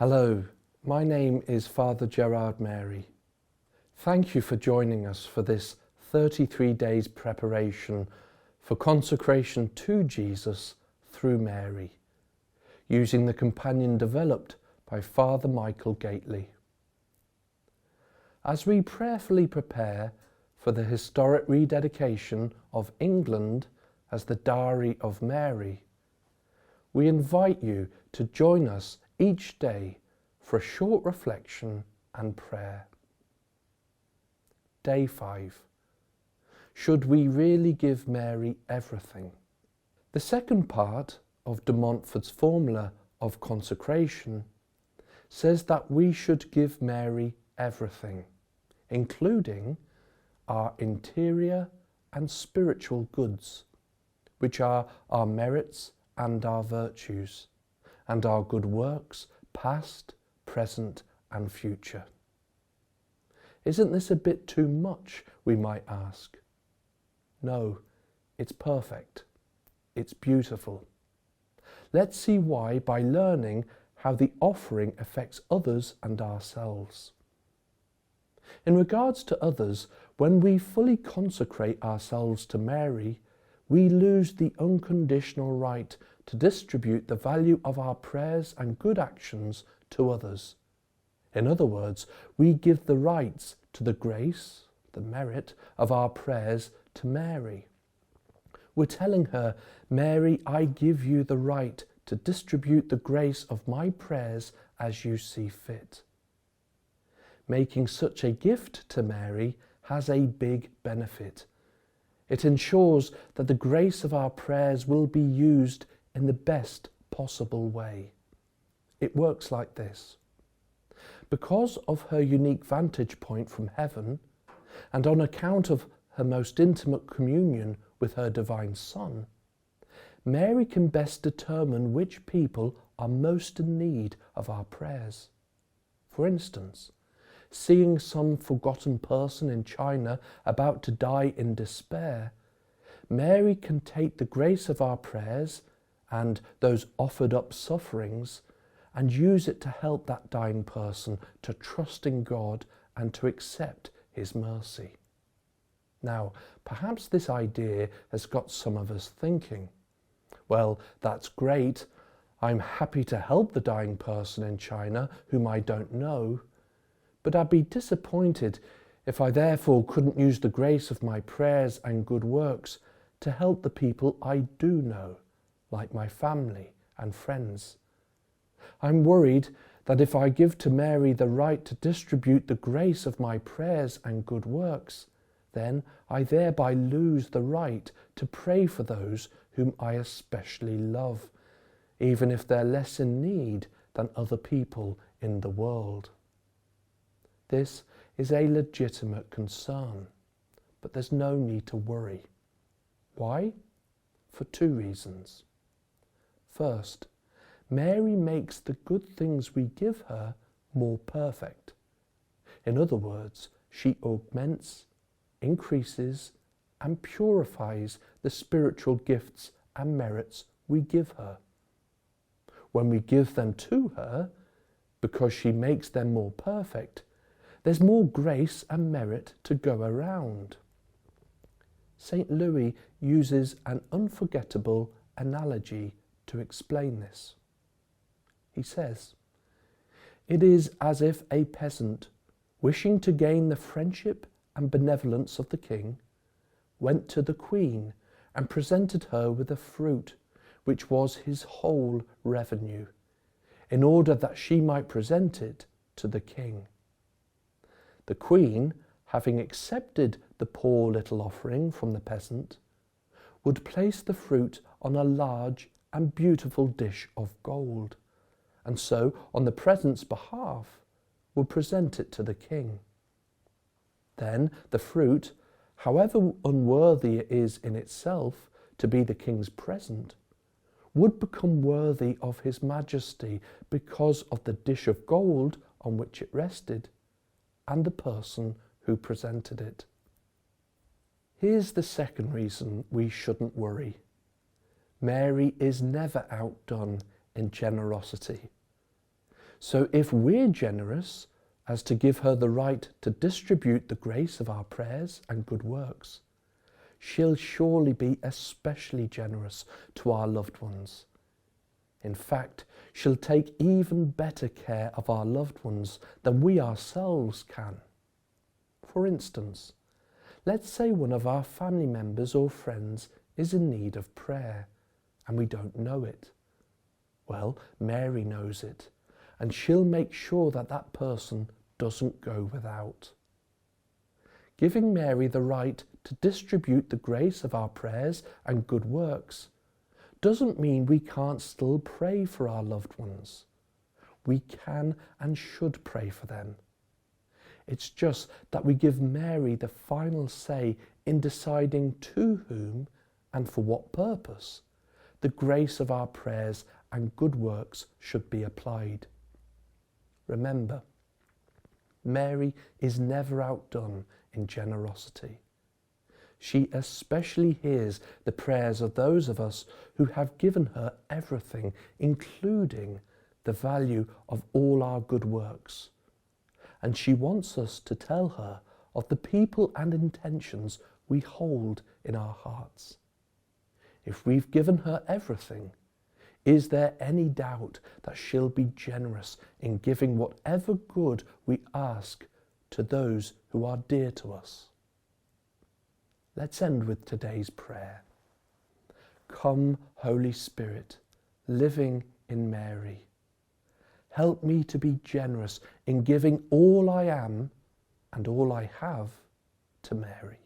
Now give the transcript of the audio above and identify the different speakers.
Speaker 1: Hello, my name is Father Gerard Mary. Thank you for joining us for this 33 days preparation for consecration to Jesus through Mary, using the companion developed by Father Michael Gately. As we prayerfully prepare for the historic rededication of England as the Dowry of Mary, we invite you to join us each day for a short reflection and prayer. Day 5. Should we really give Mary everything? The second part of de Montfort's formula of consecration says that we should give Mary everything, including our interior and spiritual goods, which are our merits and our virtues, and our good works, past, present and future. Isn't this a bit too much, we might ask? No, it's perfect. It's beautiful. Let's see why by learning how the offering affects others and ourselves. In regards to others, when we fully consecrate ourselves to Mary, we lose the unconditional right to distribute the value of our prayers and good actions to others. In other words, we give the rights to the grace, the merit of our prayers to Mary. We're telling her, Mary, I give you the right to distribute the grace of my prayers as you see fit. Making such a gift to Mary has a big benefit. It ensures that the grace of our prayers will be used in the best possible way. It works like this. Because of her unique vantage point from heaven, and on account of her most intimate communion with her divine Son, Mary can best determine which people are most in need of our prayers. For instance, seeing some forgotten person in China about to die in despair, Mary can take the grace of our prayers and those offered up sufferings and use it to help that dying person to trust in God and to accept His mercy. Now, perhaps this idea has got some of us thinking, well, that's great. I'm happy to help the dying person in China whom I don't know, but I'd be disappointed if I therefore couldn't use the grace of my prayers and good works to help the people I do know, like my family and friends. I'm worried that if I give to Mary the right to distribute the grace of my prayers and good works, then I thereby lose the right to pray for those whom I especially love, even if they're less in need than other people in the world. This is a legitimate concern, but there's no need to worry. Why? For two reasons. First, Mary makes the good things we give her more perfect. In other words, she augments, increases, and purifies the spiritual gifts and merits we give her. When we give them to her, because she makes them more perfect, there's more grace and merit to go around. St. Louis uses an unforgettable analogy to explain this. He says, "It is as if a peasant, wishing to gain the friendship and benevolence of the king, went to the queen and presented her with a fruit which was his whole revenue, in order that she might present it to the king. The queen, having accepted the poor little offering from the peasant, would place the fruit on a large and beautiful dish of gold, and so, on the present's behalf, would present it to the king. Then the fruit, however unworthy it is in itself to be the king's present, would become worthy of his majesty because of the dish of gold on which it rested, and the person who presented it." Here's the second reason we shouldn't worry. Mary is never outdone in generosity. So if we're generous as to give her the right to distribute the grace of our prayers and good works, she'll surely be especially generous to our loved ones. In fact, she'll take even better care of our loved ones than we ourselves can. For instance, let's say one of our family members or friends is in need of prayer and we don't know it. Well, Mary knows it, and she'll make sure that that person doesn't go without. Giving Mary the right to distribute the grace of our prayers and good works doesn't mean we can't still pray for our loved ones. We can and should pray for them. It's just that we give Mary the final say in deciding to whom and for what purpose the grace of our prayers and good works should be applied. Remember, Mary is never outdone in generosity. She especially hears the prayers of those of us who have given her everything, including the value of all our good works. And she wants us to tell her of the people and intentions we hold in our hearts. If we've given her everything, is there any doubt that she'll be generous in giving whatever good we ask to those who are dear to us? Let's end with today's prayer. Come, Holy Spirit, living in Mary. Help me to be generous in giving all I am and all I have to Mary.